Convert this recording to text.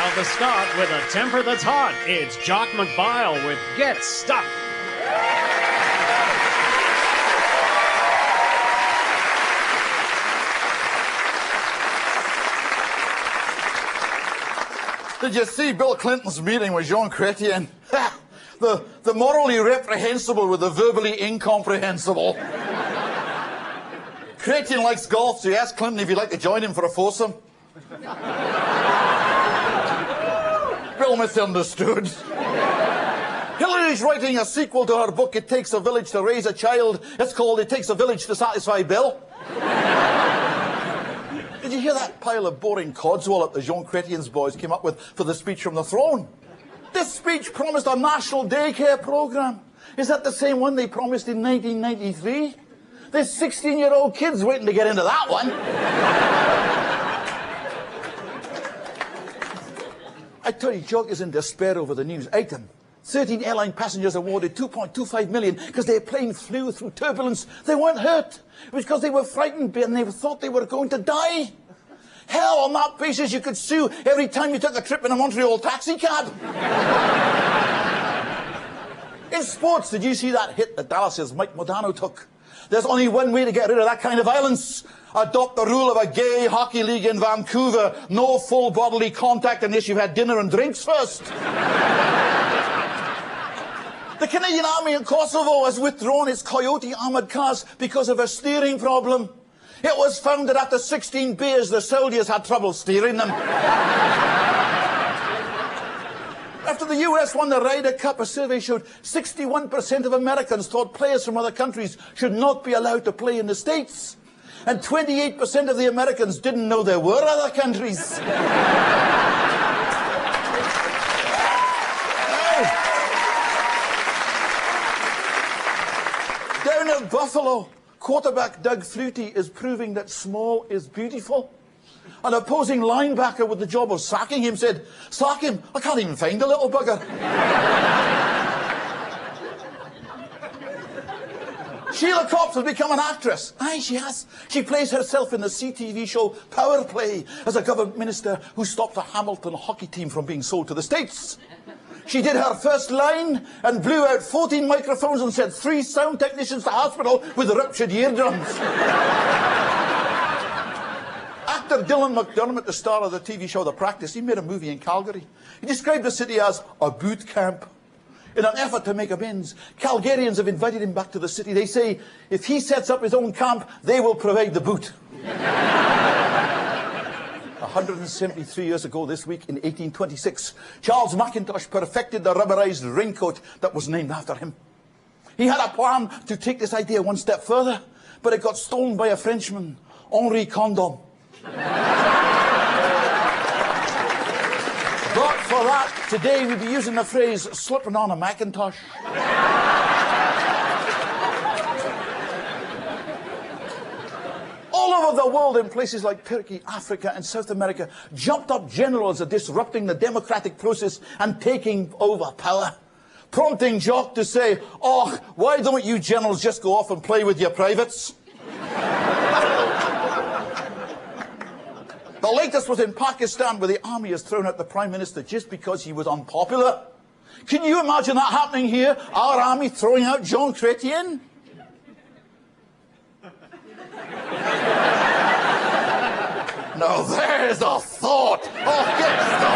Now the start with a temper that's hot. It's Jock McBile with Get Stuck. Did you see Bill Clinton's meeting with Jean Chrétien? The morally reprehensible with the verbally incomprehensible. Chrétien likes golf, so he asked Clinton if he'd like to join him for a foursome. Bill misunderstood. Hillary's writing a sequel to her book, It Takes a Village to Raise a Child. It's called It Takes a Village to Satisfy Bill. Did you hear that pile of boring codswallop that Jean Chrétien's boys came up with for the speech from the throne? This speech promised a national daycare program. Is that the same one they promised in 1993? There's 16-year-old kids waiting to get into that one. I tell you, Jock is in despair over the news. Item: 13 airline passengers awarded $2.25 million because their plane flew through turbulence. They weren't hurt. It was because they were frightened and they thought they were going to die. Hell, on that basis, you could sue every time you took a trip in a Montreal taxi cab. In sports, did you see that hit that Dallas's Mike Modano took? There's only one way to get rid of that kind of violence. Adopt the rule of a gay hockey league in Vancouver. No full bodily contact unless you've had dinner and drinks first. The Canadian Army in Kosovo has withdrawn its Coyote armoured cars because of a steering problem. It was found that after 16 beers, the soldiers had trouble steering them. After the US won the Ryder Cup, a survey showed 61% of Americans thought players from other countries should not be allowed to play in the States. And 28% of the Americans didn't know there were other countries. Down at Buffalo, quarterback Doug Flutie is proving that small is beautiful. An opposing linebacker with the job of sacking him said, "Sack him, I can't even find the little bugger." Sheila Copps has become an actress. Aye, she has. She plays herself in the CTV show Power Play as a government minister who stopped the Hamilton hockey team from being sold to the States. She did her first line and blew out 14 microphones and sent 3 sound technicians to hospital with ruptured eardrums. Actor Dylan McDermott, the star of the TV show The Practice, he made a movie in Calgary. He described the city as a boot camp. In an effort to make amends, Calgarians have invited him back to the city. They say if he sets up his own camp, they will provide the boot. 173 years ago this week, in 1826, Charles Mackintosh perfected the rubberized raincoat that was named after him. He had a plan to take this idea one step further, but it got stolen by a Frenchman, Henri Condom. But for that, today we'd be using the phrase slipping on a Macintosh. All over the world, in places like Turkey, Africa and South America, jumped up generals are disrupting the democratic process and taking over power, prompting Jock to say, "Oh, why don't you generals just go off and play with your privates?" The latest was in Pakistan, where the army has thrown out the Prime Minister just because he was unpopular. Can you imagine that happening here? Our army throwing out Jean Chrétien? Now there's a thought. Oh, get started.